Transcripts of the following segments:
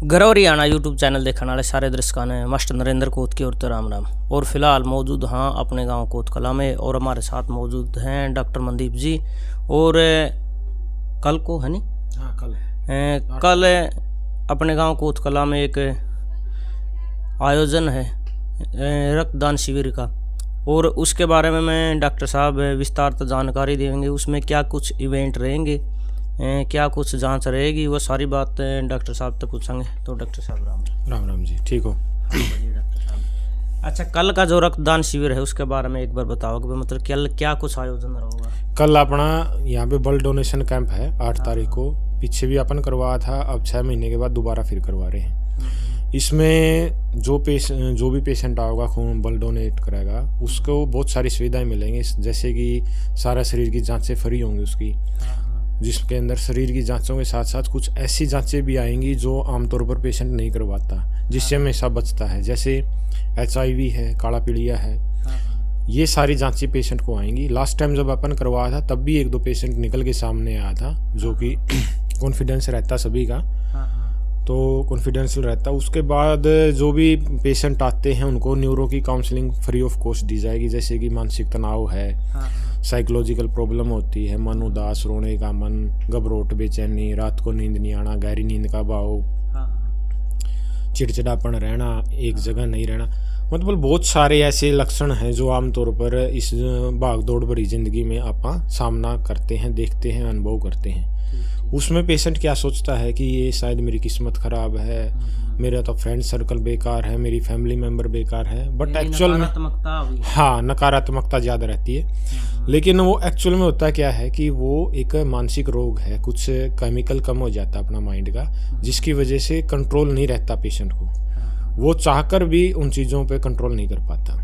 गरौरियाना YouTube channel देखने वाले सारे दर्शकों ने मास्टर नरेंद्र कोत की ओर तो राम राम। और फिलहाल मौजूद हाँ अपने गांव कोत कला में, और हमारे साथ मौजूद हैं डॉक्टर मनदीप जी। और कल को है नहीं, हाँ कल अपने गांव कोत कला में एक आयोजन है रक्तदान शिविर का, और उसके बारे में मैं डॉक्टर साहब विस्तार जानकारी देंगे। उसमें क्या कुछ इवेंट रहेंगे, क्या कुछ जांच रहेगी, वो सारी बात डॉक्टर साहब तक पूछेंगे। तो डॉक्टर साहब राम राम जी, ठीक हो? हाँ बढ़िया डॉक्टर साहब। अच्छा, कल का जो रक्तदान शिविर है उसके बारे में एक बार बताओ कि मतलब कल क्या कुछ आयोजन होगा। कल अपना यहाँ पे ब्लड डोनेशन कैंप है 8 तारीख को। पीछे भी अपन करवाया था, अब 6 महीने के बाद दोबारा फिर करवा रहे हैं। इसमें जो भी पेशेंट आएगा, खून ब्लड डोनेट करेगा, उसको बहुत सारी सुविधाएं मिलेंगी। जैसे कि सारा शरीर की जांचें फ्री होंगी उसकी, जिसके अंदर शरीर की जांचों के साथ साथ कुछ ऐसी जांचें भी आएंगी जो आमतौर पर पेशेंट नहीं करवाता, जिससे हमेशा बचता है। जैसे HIV है, काला पीलिया है, ये सारी जांचें पेशेंट को आएंगी। लास्ट टाइम जब अपन करवाया था तब भी 1-2 पेशेंट निकल के सामने आया था, जो कि कॉन्फिडेंस रहता सभी का, तो कॉन्फिडेंशियल रहता। उसके बाद जो भी पेशेंट आते हैं उनको न्यूरो की काउंसलिंग फ्री ऑफ कॉस्ट दी जाएगी। जैसे कि मानसिक तनाव है, साइकोलॉजिकल प्रॉब्लम होती है, मन उदास, रोने का मन, घबराहट, बेचैनी, रात को नींद नहीं आना, गहरी नींद का भाव, चिड़चिड़ापन रहना, एक जगह नहीं रहना, मतलब बहुत सारे ऐसे लक्षण हैं जो आमतौर पर इस भाग दौड़ भरी जिंदगी में आप सामना करते हैं, देखते हैं, अनुभव करते हैं। उसमें पेशेंट क्या सोचता है कि ये शायद मेरी किस्मत खराब है, मेरा तो फ्रेंड सर्कल बेकार है, मेरी फैमिली मेंबर बेकार है, बट एक्चुअल में हाँ नकारात्मकता ज़्यादा रहती है। लेकिन वो एक्चुअल में होता क्या है कि वो एक मानसिक रोग है, कुछ केमिकल कम हो जाता है अपना माइंड का, जिसकी वजह से कंट्रोल नहीं रहता पेशेंट को। वो चाहकर भी उन चीज़ों पे कंट्रोल नहीं कर पाता।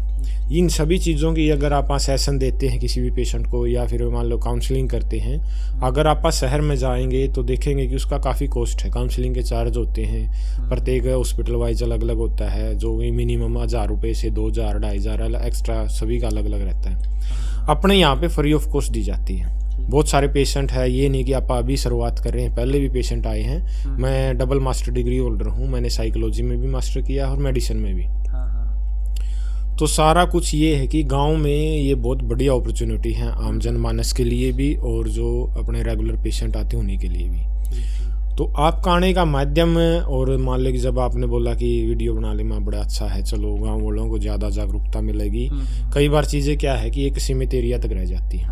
इन सभी चीज़ों की अगर आप सेशन देते हैं किसी भी पेशेंट को, या फिर मान लो काउंसलिंग करते हैं, अगर आप शहर में जाएंगे तो देखेंगे कि उसका काफ़ी कॉस्ट है। काउंसलिंग के चार्ज होते हैं, प्रत्येक हॉस्पिटल वाइज अलग अलग होता है, जो मिनिमम 1000 रुपये से 2000, 2500 एक्स्ट्रा सभी का अलग अलग रहता है। अपने यहाँ पे फ्री ऑफ कॉस्ट दी जाती है। बहुत सारे पेशेंट है, ये नहीं कि आप अभी शुरुआत कर रहे हैं, पहले भी पेशेंट आए हैं। मैं डबल मास्टर डिग्री होल्डर हूँ, मैंने साइकोलॉजी में भी मास्टर किया और मेडिसिन में भी। तो सारा कुछ ये है कि गांव में ये बहुत बढ़िया अपॉर्चुनिटी है आम जनमानस के लिए भी, और जो अपने रेगुलर पेशेंट आते हैं उन्हीं के लिए भी। तो आपका आने का माध्यम, और मान लो कि जब आपने बोला कि वीडियो बनाने में बड़ा अच्छा है, चलो गांव वालों को ज़्यादा जागरूकता मिलेगी। कई बार चीज़ें क्या है कि एक सीमित एरिया तक रह जाती हैं,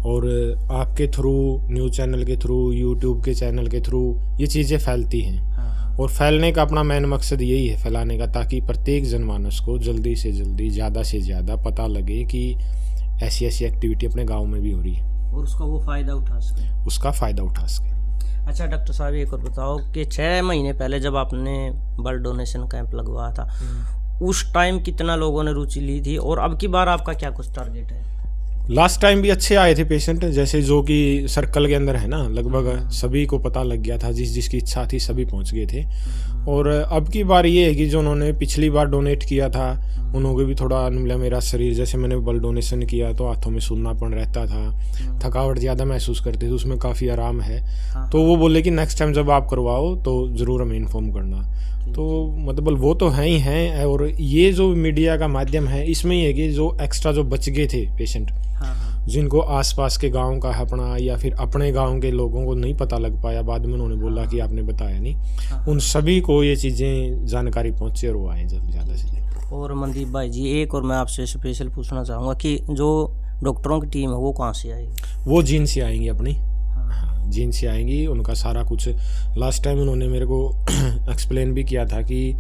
और आपके थ्रू, न्यूज़ चैनल के थ्रू, यूट्यूब के चैनल के थ्रू ये चीज़ें फैलती हैं। और फैलने का अपना मेन मकसद यही है, फैलाने का, ताकि प्रत्येक जनमानस को जल्दी से जल्दी, ज़्यादा से ज़्यादा पता लगे कि ऐसी ऐसी एक्टिविटी अपने गांव में भी हो रही है, और उसका वो फ़ायदा उठा सके। अच्छा डॉक्टर साहब, एक और बताओ कि 6 महीने पहले जब आपने ब्लड डोनेशन कैंप लगवाया था, उस टाइम कितना लोगों ने रुचि ली थी, और अब की बार आपका क्या कुछ टारगेट है? लास्ट टाइम भी अच्छे आए थे पेशेंट, जैसे जो कि सर्कल के अंदर है ना, लगभग सभी को पता लग गया था, जिसकी इच्छा थी सभी पहुंच गए थे। और अब की बार ये है कि जो उन्होंने पिछली बार डोनेट किया था उन्होंने भी थोड़ा मिला। मेरा शरीर, जैसे मैंने ब्लड डोनेशन किया तो हाथों में सूनापन रहता था, थकावट ज़्यादा महसूस करते थे, उसमें काफ़ी आराम है। तो वो बोले कि नेक्स्ट टाइम जब आप करवाओ तो ज़रूर हमें इन्फॉर्म करना। तो मतलब वो तो हैं ही हैं, और ये जो मीडिया का माध्यम है इसमें ही है कि जो एक्स्ट्रा जो बच गए थे पेशेंट, जिनको आसपास के गांव का अपना, या फिर अपने गांव के लोगों को नहीं पता लग पाया, बाद में उन्होंने बोला कि आपने बताया नहीं, उन सभी को ये चीज़ें जानकारी पहुंचे और वो आए ज़्यादा से ज़्यादा। और मनदीप भाई जी, एक और मैं आपसे स्पेशल पूछना चाहूँगा कि जो डॉक्टरों की टीम है वो कहाँ से आएगी? वो जीन से आएंगी अपनी, जीन से आएंगी। उनका सारा कुछ लास्ट टाइम उन्होंने मेरे को एक्सप्लेन भी किया था कि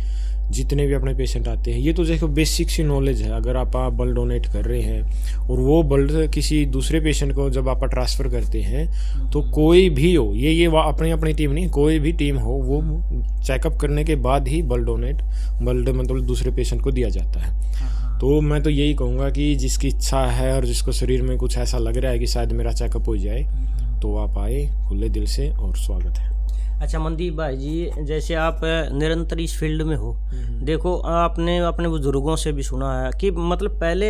जितने भी अपने पेशेंट आते हैं, ये तो देखो बेसिक सी नॉलेज है। अगर आप ब्लड डोनेट कर रहे हैं और वो ब्लड किसी दूसरे पेशेंट को जब आप ट्रांसफ़र करते हैं, तो कोई भी हो, ये अपनी टीम नहीं, कोई भी टीम हो, वो चेकअप करने के बाद ही ब्लड मतलब दूसरे पेशेंट को दिया जाता है। तो मैं तो यही कहूँगा कि जिसकी इच्छा है और जिसको शरीर में कुछ ऐसा लग रहा है कि शायद मेरा चेकअप हो जाए, तो आप आए खुले दिल से, और स्वागत है। अच्छा मनदीप भाई जी, जैसे आप निरंतर इस फील्ड में हो, देखो आपने अपने बुजुर्गों से भी सुना है कि मतलब पहले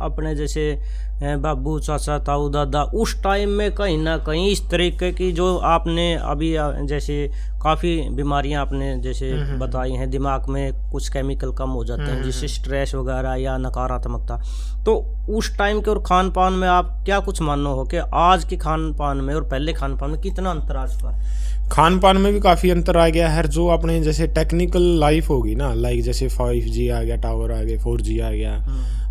अपने जैसे बाबू चाचा ताऊ दादा उस टाइम में कहीं ना कहीं इस तरीके की जो आपने अभी जैसे काफ़ी बीमारियां आपने जैसे बताई हैं, दिमाग में कुछ केमिकल कम हो जाते हैं जिससे स्ट्रेस वगैरह या नकारात्मकता, तो उस टाइम के और खान पान में आप क्या कुछ मानो हो कि आज के खान पान में और पहले खान पान में कितना अंतर आ चुका है? खान पान में भी काफ़ी अंतर आ गया है। जो अपने जैसे टेक्निकल लाइफ होगी ना, लाइक जैसे 5G आ गया, टावर आ गए, 4G आ गया,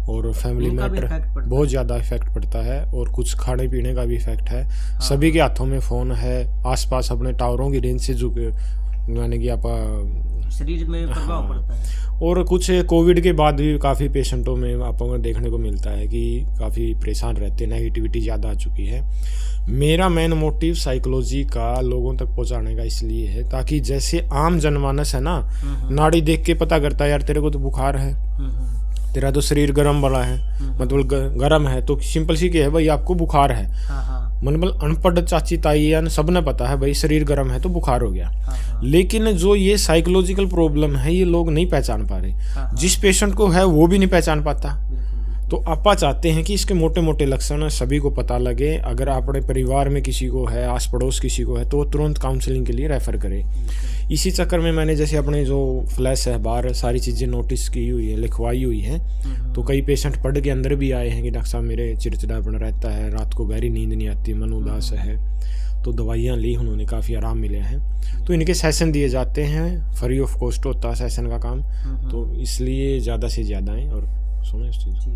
और फैमिली मैटर बहुत ज़्यादा इफेक्ट पड़ता है, और कुछ खाने पीने का भी इफेक्ट है। सभी के हाथों में फ़ोन है, आसपास अपने टावरों की रेंज से जो यानी कि आप शरीर में प्रभाव पड़ता है। और कुछ कोविड के बाद भी काफ़ी पेशेंटों में आपको देखने को मिलता है कि काफ़ी परेशान रहते हैं, नेगेटिविटी ज़्यादा आ चुकी है। मेरा मेन मोटिव साइकोलॉजी का लोगों तक पहुंचाने का इसलिए है ताकि जैसे आम जनमानस है ना, नाड़ी देख के पता करता है यार तेरे को तो बुखार है, तेरा तो शरीर गर्म वाला है, मतलब गर्म है, तो सिंपल सी क्या है भाई आपको बुखार है। मतलब अनपढ़ चाची ताई या सब ने पता है भाई शरीर गर्म है तो बुखार हो गया। लेकिन जो ये साइकोलॉजिकल प्रॉब्लम है ये लोग नहीं पहचान पा रहे, जिस पेशेंट को है वो भी नहीं पहचान पाता। तो आपा चाहते हैं कि इसके मोटे मोटे लक्षण सभी को पता लगे। अगर अपने परिवार में किसी को है, आस पड़ोस किसी को है, तो तुरंत काउंसलिंग के लिए रेफ़र करें। इसी चक्कर में मैंने जैसे अपने जो फ्लैश है बाहर सारी चीज़ें नोटिस की हुई है, लिखवाई हुई हैं। तो कई पेशेंट पढ़ के अंदर भी आए हैं कि डॉक्टर साहब मेरे चिड़चिड़ापन रहता है, रात को गहरी नींद नहीं आती, मन उदास है, तो दवाइयाँ ली, उन्होंने काफ़ी आराम मिले हैं। तो इनके सेशन दिए जाते हैं, फ्री ऑफ कॉस्ट होता है सेशन का काम, तो इसलिए ज़्यादा से ज़्यादा है। और सुनो इस चीज़।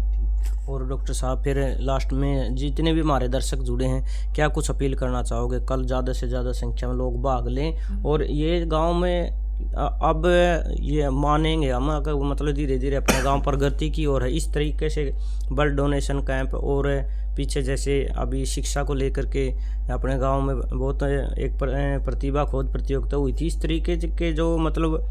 और डॉक्टर साहब फिर लास्ट में जितने भी हमारे दर्शक जुड़े हैं, क्या कुछ अपील करना चाहोगे? कल ज़्यादा से ज़्यादा संख्या में लोग भाग लें, और ये गांव में अब ये मानेंगे हम, अगर मतलब धीरे धीरे अपने गांव प्रगति की ओर है। इस तरीके से ब्लड डोनेशन कैंप, और पीछे जैसे अभी शिक्षा को लेकर के अपने गांव में बहुत एक प्रतिभा खोज प्रतियोगिता हुई थी, इस तरीके के जो मतलब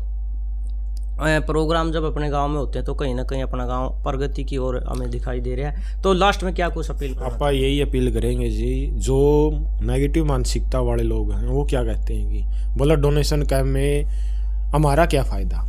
प्रोग्राम जब अपने गांव में होते हैं तो कहीं ना कहीं अपना गांव प्रगति की ओर हमें दिखाई दे रहा है। तो लास्ट में क्या कुछ अपील आप यही अपील करेंगे जी, जो नेगेटिव मानसिकता वाले लोग हैं वो क्या कहते हैं कि ब्लड डोनेशन कैंप में हमारा क्या फ़ायदा,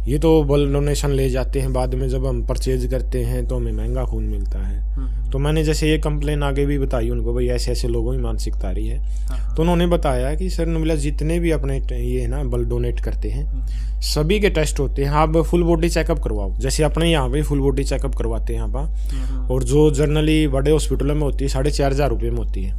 ये तो ब्लड डोनेशन ले जाते हैं, बाद में जब हम परचेज करते हैं तो हमें महंगा खून मिलता है। तो मैंने जैसे ये कंप्लेन आगे भी बताई उनको, भाई ऐसे ऐसे लोगों की मानसिकता आ रही है। तो उन्होंने बताया कि सर नबिला जितने भी अपने ये ना ब्लड डोनेट करते हैं सभी के टेस्ट होते हैं, आप फुल बॉडी चेकअप करवाओ, जैसे अपने यहाँ पे फुल बॉडी चेकअप करवाते हैं यहाँ पर, और जो जनरली बड़े हॉस्पिटलों में होती है 4,500 रुपये में होती है,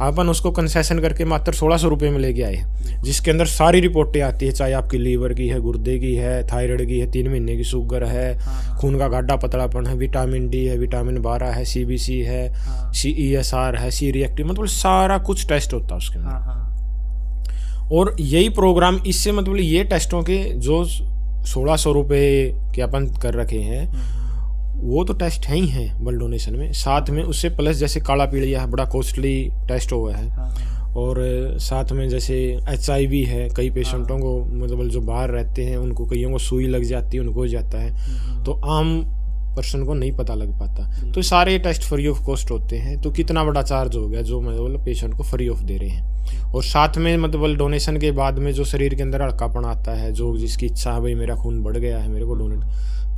अपन उसको कंसेशन करके मात्र 1,600 रुपये में लेके आए, जिसके अंदर सारी रिपोर्टें आती है, चाहे आपकी लीवर की है, गुर्दे की है, थायराइड की है, 3 महीने की शुगर है, खून का गाढ़ा पतलापन है, विटामिन डी है, विटामिन 12 है, CBC है, CESR है, C रिएक्टिव, मतलब सारा कुछ टेस्ट होता है उसके अंदर। और यही प्रोग्राम इससे मतलब ये टेस्टों के जो 1,600 रुपये के अपन कर रखे हैं वो तो टेस्ट है ही हैं ब्लड डोनेशन में, साथ में उससे प्लस जैसे काला पीलिया है, बड़ा कॉस्टली टेस्ट हुआ है, और साथ में जैसे HIV है, कई पेशेंटों को मतलब जो बाहर रहते हैं उनको कईयों को सुई लग जाती है, उनको हो जाता है, तो आम पर्सन को नहीं पता लग पाता। तो सारे टेस्ट फ्री ऑफ कॉस्ट होते हैं। तो कितना बड़ा चार्ज हो गया जो मतलब पेशेंट को फ्री ऑफ दे रहे हैं। और साथ में मतलब डोनेशन के बाद में जो शरीर के अंदर हल्कापन आता है, जो जिसकी इच्छा है भाई मेरा खून बढ़ गया है मेरे को डोनेट,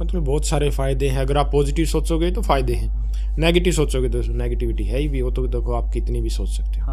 मतलब बहुत सारे फ़ायदे हैं। अगर आप पॉजिटिव सोचोगे तो फ़ायदे हैं, नेगेटिव सोचोगे तो नेगेटिविटी है ही भी, वो तो देखो आप कितनी भी सोच सकते हो।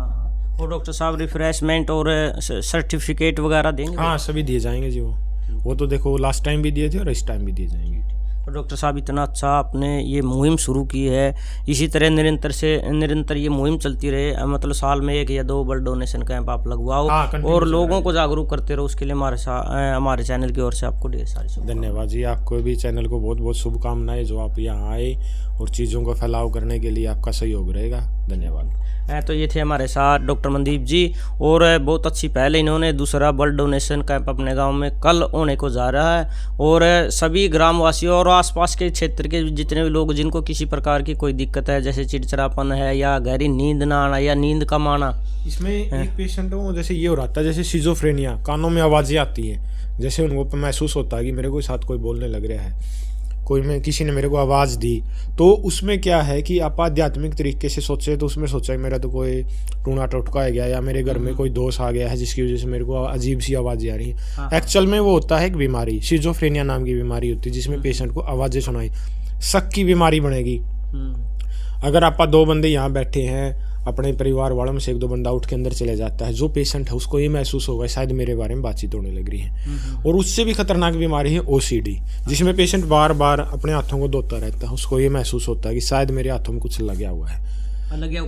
और डॉक्टर साहब रिफ्रेशमेंट और सर्टिफिकेट वगैरह देंगे? हाँ सभी दिए जाएंगे जी, वो तो देखो लास्ट टाइम भी दिए थे और इस टाइम भी दिए जाएंगे। तो डॉक्टर साहब इतना अच्छा आपने ये मुहिम शुरू की है, इसी तरह निरंतर ये मुहिम चलती रहे, मतलब साल में 1 या 2 ब्लड डोनेशन कैंप आप लगवाओ और लोगों को जागरूक करते रहो। उसके लिए हमारे चैनल की ओर से आपको ढेर सारी धन्यवाद जी। आपको भी चैनल को बहुत बहुत शुभकामनाएं जो आप यहाँ आए और चीज़ों का फैलाव करने के लिए आपका सहयोग रहेगा। धन्यवाद। तो ये थे हमारे साथ डॉक्टर मनदीप जी, और बहुत अच्छी पहल इन्होंने दूसरा ब्लड डोनेशन कैंप अपने गांव में कल होने को जा रहा है, और सभी ग्रामवासियों और आसपास के क्षेत्र के जितने भी लोग जिनको किसी प्रकार की कोई दिक्कत है, जैसे चिड़चिड़ापन है या गहरी नींद ना आना या नींद कम आना, इसमें एक पेशेंट को जैसे ये हो रहा था, जैसे सिजोफ्रेनिया, कानों में आवाज़ें आती हैं, जैसे उनको महसूस होता है कि मेरे को साथ कोई बोलने लग रहा है, किसी ने मेरे को आवाज़ दी। तो उसमें क्या है कि आप आध्यात्मिक तरीके से सोचे तो उसमें सोचा मेरा तो कोई टूना टोटका आ गया या मेरे घर में कोई दोष आ गया है जिसकी वजह से मेरे को अजीब सी आवाज़ें आ रही है। एक्चुअल में वो होता है एक बीमारी, सिजोफ्रेनिया नाम की बीमारी होती है जिसमें पेशेंट को आवाज़ें सुनाई, शक की बीमारी बनेगी, अगर आप 2 बंदे यहाँ बैठे हैं, अपने परिवार वालों में से 1-2 बंदा उठ के अंदर चले जाता है, जो पेशेंट है उसको ये महसूस होगा शायद मेरे बारे में बातचीत होने लग रही है। और उससे भी खतरनाक बीमारी है OCD, जिसमें पेशेंट बार बार अपने हाथों को धोता रहता है, उसको ये महसूस होता है कि शायद मेरे हाथों में कुछ लगा हुआ है, लगा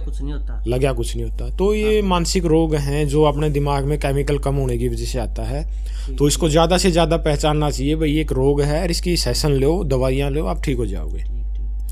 कुछ नहीं होता। तो ये मानसिक रोग हैं जो अपने दिमाग में केमिकल कम होने की वजह से आता है। तो इसको ज़्यादा से ज़्यादा पहचानना चाहिए, भाई एक रोग है और इसकी सेशन लो, दवाइयाँ लो, आप ठीक हो जाओगे।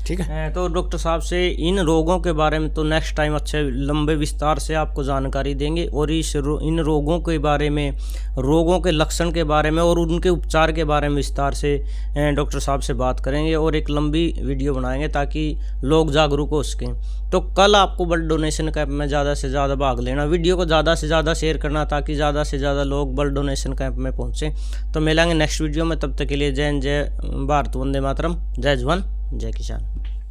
ठीक है। तो डॉक्टर साहब से इन रोगों के बारे में तो नेक्स्ट टाइम अच्छे लंबे विस्तार से आपको जानकारी देंगे, और इन रोगों के बारे में, रोगों के लक्षण के बारे में और उनके उपचार के बारे में विस्तार से डॉक्टर साहब से बात करेंगे और एक लंबी वीडियो बनाएंगे ताकि लोग जागरूक हो सकें। तो कल आपको ब्लड डोनेशन कैंप में ज़्यादा से ज़्यादा भाग लेना, वीडियो को ज़्यादा से ज़्यादा शेयर करना ताकि ज़्यादा से ज़्यादा लोग ब्लड डोनेशन कैंप में पहुँचें। तो मिलेंगे नेक्स्ट वीडियो में, तब तक के लिए जय हिंद, जय भारत, वंदे मातरम, जय जवान, जय किसान।